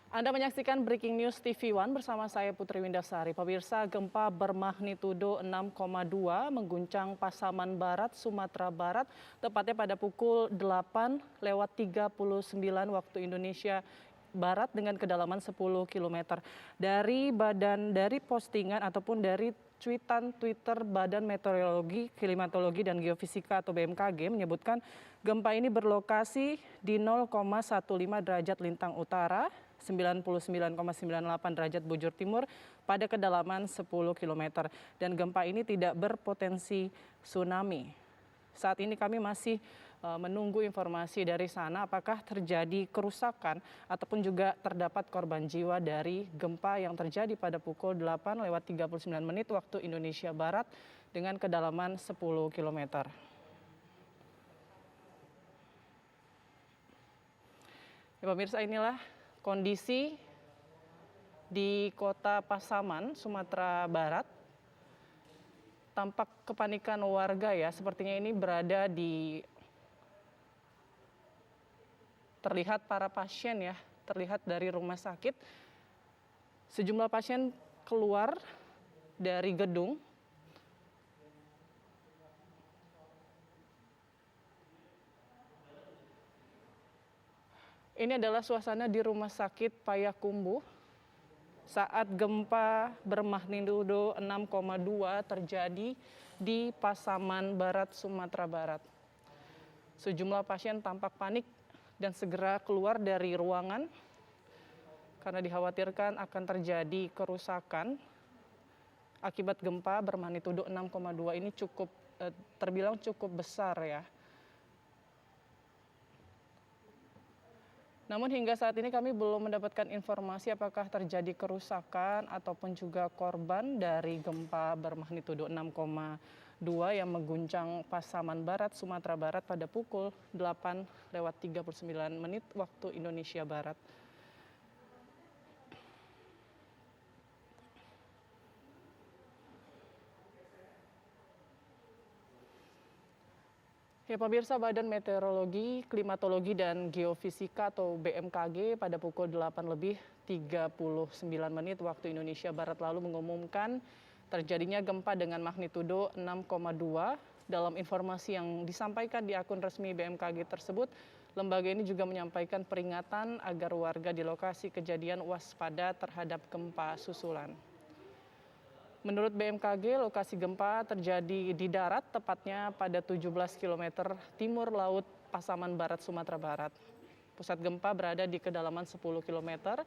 Anda menyaksikan Breaking News TV One bersama saya Putri Windasari. Pemirsa, gempa bermagnitudo 6,2 mengguncang Pasaman Barat, Sumatera Barat, tepatnya pada pukul 8:39 waktu Indonesia Barat dengan kedalaman 10 km. Dari postingan ataupun dari cuitan Twitter Badan Meteorologi, Klimatologi dan Geofisika atau BMKG menyebutkan gempa ini berlokasi di 0,15 derajat lintang utara, 99,98 derajat bujur timur pada kedalaman 10 km. Dan gempa ini tidak berpotensi tsunami. Saat ini kami masih menunggu informasi dari sana apakah terjadi kerusakan ataupun juga terdapat korban jiwa dari gempa yang terjadi pada pukul 8:39 waktu Indonesia Barat dengan kedalaman 10 km. Ya, pemirsa, inilah kondisi di Kota Pasaman, Sumatera Barat. Tampak kepanikan warga ya, sepertinya ini berada di terlihat para pasien ya, terlihat dari rumah sakit. Sejumlah pasien keluar dari gedung. Ini adalah suasana di Rumah Sakit Payakumbuh saat gempa bermagnitudo 6,2 terjadi di Pasaman Barat, Sumatera Barat. Sejumlah pasien tampak panik dan segera keluar dari ruangan karena dikhawatirkan akan terjadi kerusakan akibat gempa bermagnitudo 6,2 ini terbilang cukup besar ya. Namun hingga saat ini kami belum mendapatkan informasi apakah terjadi kerusakan ataupun juga korban dari gempa bermagnitudo 6,2 yang mengguncang Pasaman Barat, Sumatera Barat pada pukul 8:39 waktu Indonesia Barat. Ya, pemirsa, Badan Meteorologi, Klimatologi dan Geofisika atau BMKG pada pukul 8:39 waktu Indonesia Barat lalu mengumumkan terjadinya gempa dengan magnitudo 6,2. Dalam informasi yang disampaikan di akun resmi BMKG tersebut, lembaga ini juga menyampaikan peringatan agar warga di lokasi kejadian waspada terhadap gempa susulan. Menurut BMKG, lokasi gempa terjadi di darat, tepatnya pada 17 km timur laut Pasaman Barat, Sumatera Barat. Pusat gempa berada di kedalaman 10 km.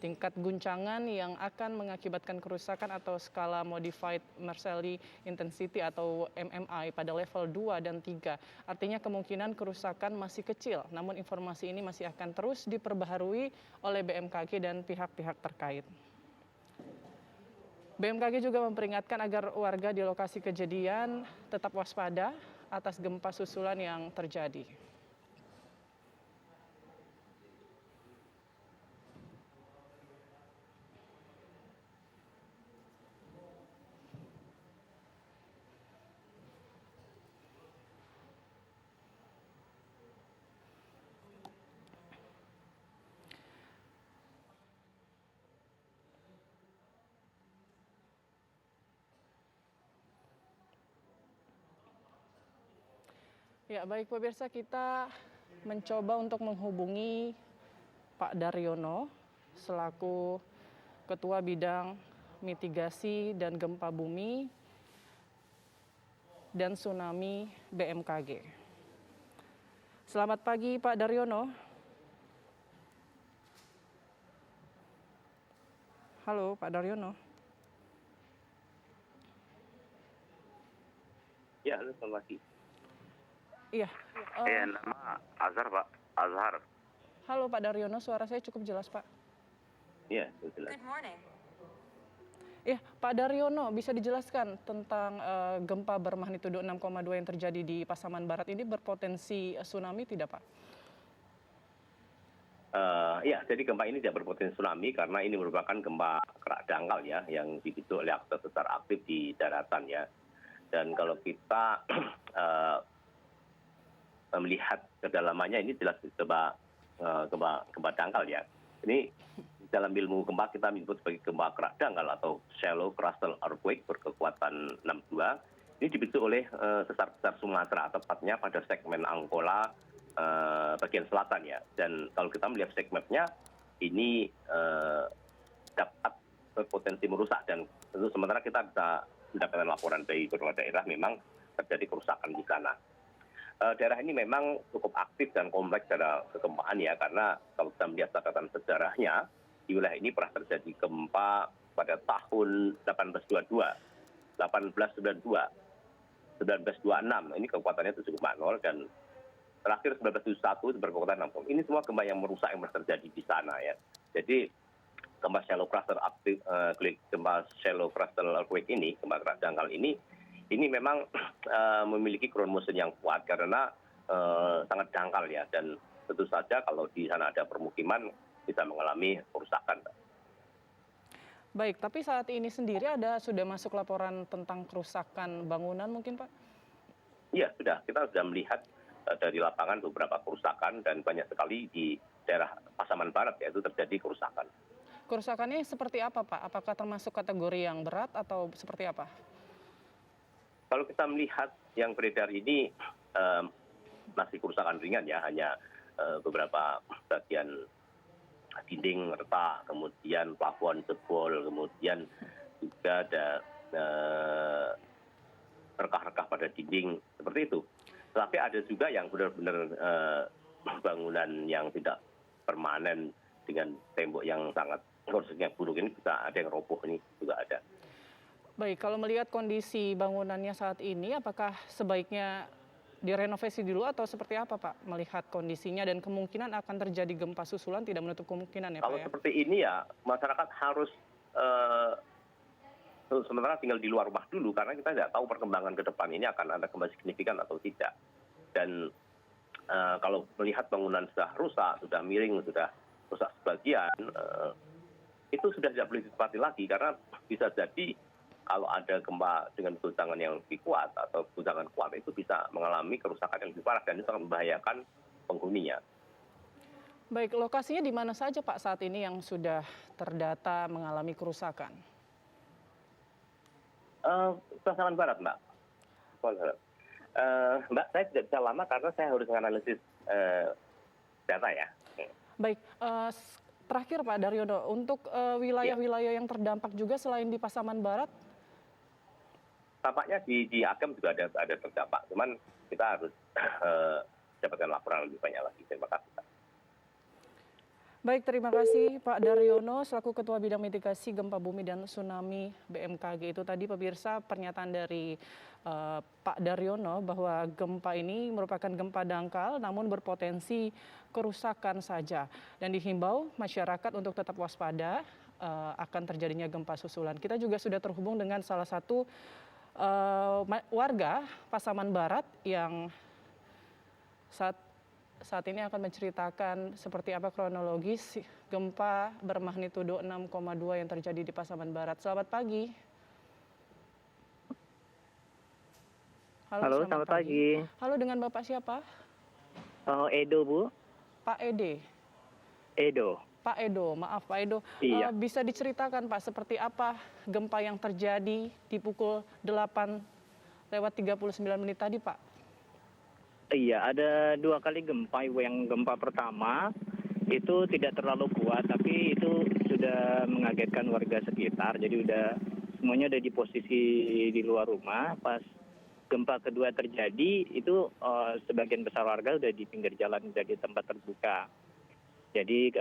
Tingkat guncangan yang akan mengakibatkan kerusakan atau skala Modified Mercalli Intensity atau MMI pada level 2 dan 3. Artinya kemungkinan kerusakan masih kecil, namun informasi ini masih akan terus diperbaharui oleh BMKG dan pihak-pihak terkait. BMKG juga memperingatkan agar warga di lokasi kejadian tetap waspada atas gempa susulan yang terjadi. Ya, baik pemirsa, kita mencoba untuk menghubungi Pak Daryono selaku Ketua Bidang Mitigasi dan Gempa Bumi dan Tsunami BMKG. Selamat pagi Pak Daryono. Halo Pak Daryono. Ya, halo, selamat pagi. Iya. Nama Azhar, Pak. Azhar. Halo Pak Daryono, suara saya cukup jelas Pak. Iya, jelas. Good morning. Ya, Pak Daryono, bisa dijelaskan tentang gempa bermagnitudo 6,2 yang terjadi di Pasaman Barat ini berpotensi tsunami tidak Pak? Ya, jadi gempa ini tidak berpotensi tsunami karena ini merupakan gempa kerak dangkal ya, yang dipicu oleh aktor sesar aktif di daratan ya. Dan kalau kita melihat kedalamannya ini jelas gempa dangkal ya. Ini dalam ilmu gempa kita menyebut sebagai gempa kerak dangkal atau shallow crustal earthquake berkekuatan 6,2. Ini dipicu oleh sesar besar Sumatera, tepatnya pada segmen Angkola bagian selatan ya. Dan kalau kita melihat segmennya, ini dapat berpotensi merusak, dan tentu sementara kita bisa mendapatkan laporan dari beberapa daerah memang terjadi kerusakan di sana. Daerah ini memang cukup aktif dan kompleks secara kegempaan ya, karena kalau kita melihat catatan sejarahnya, di wilayah ini pernah terjadi gempa pada tahun 1822, 1892, 1926, ini kekuatannya 7,0, dan terakhir 1971 itu berkekuatan 6. Ini semua gempa yang merusak yang terjadi di sana ya. Jadi gempa shallow crustal earthquake ini, gempa kerak dangkal ini memang memiliki ground motion yang kuat karena sangat dangkal ya, dan tentu saja kalau di sana ada permukiman bisa mengalami kerusakan. Baik, tapi saat ini sendiri sudah masuk laporan tentang kerusakan bangunan mungkin Pak? Iya, kita sudah melihat dari lapangan beberapa kerusakan, dan banyak sekali di daerah Pasaman Barat ya itu terjadi kerusakan. Kerusakannya seperti apa Pak? Apakah termasuk kategori yang berat atau seperti apa? Kalau kita melihat yang beredar ini masih kerusakan ringan ya, hanya beberapa bagian dinding retak, kemudian plafon jebol, kemudian juga ada rekah-rekah pada dinding, seperti itu. Tapi ada juga yang benar-benar bangunan yang tidak permanen dengan tembok yang sangat konstruksinya buruk, ini bisa ada yang roboh, ini juga ada. Baik, kalau melihat kondisi bangunannya saat ini, apakah sebaiknya direnovasi dulu atau seperti apa Pak? Melihat kondisinya dan kemungkinan akan terjadi gempa susulan tidak menutup kemungkinan ya Pak Kalau ya? seperti ini ya, masyarakat harus sementara tinggal di luar rumah dulu, karena kita tidak tahu perkembangan ke depan ini akan ada gempa signifikan atau tidak. Dan kalau melihat bangunan sudah rusak, sudah miring, sudah rusak sebagian, itu sudah tidak boleh ditempati lagi, karena bisa jadi kalau ada gempa dengan guncangan yang lebih kuat atau guncangan kuat itu bisa mengalami kerusakan yang lebih parah, dan itu sangat membahayakan penghuninya. Baik, lokasinya di mana saja Pak saat ini yang sudah terdata mengalami kerusakan? Pasaman Barat, Mbak. Mbak, saya tidak bisa lama karena saya harus menganalisis data ya. Baik, terakhir Pak Daryono, untuk wilayah-wilayah yang terdampak juga selain di Pasaman Barat? Tampaknya di Agam juga ada terdampak, cuman kita harus dapatkan laporan lebih banyak lagi. Terima kasih, Pak. Baik, terima kasih Pak Daryono selaku Ketua Bidang Mitigasi Gempa Bumi dan Tsunami BMKG. Itu tadi pemirsa pernyataan dari Pak Daryono bahwa gempa ini merupakan gempa dangkal namun berpotensi kerusakan saja. Dan dihimbau masyarakat untuk tetap waspada akan terjadinya gempa susulan. Kita juga sudah terhubung dengan salah satu warga Pasaman Barat yang saat ini akan menceritakan seperti apa kronologis gempa bermagnitudo 6,2 yang terjadi di Pasaman Barat. Selamat pagi. Halo, selamat pagi. Halo, dengan Bapak siapa? Edo, Bu. Pak Ede. Edo. Pak Edo, maaf Pak Edo. Iya. Bisa diceritakan Pak seperti apa gempa yang terjadi di pukul 8:39 tadi Pak? Iya, ada 2 kali gempa. Yang gempa pertama itu tidak terlalu kuat, tapi itu sudah mengagetkan warga sekitar. Jadi semuanya udah di posisi di luar rumah. Pas gempa kedua terjadi, itu sebagian besar warga udah di pinggir jalan, udah di tempat terbuka. Jadi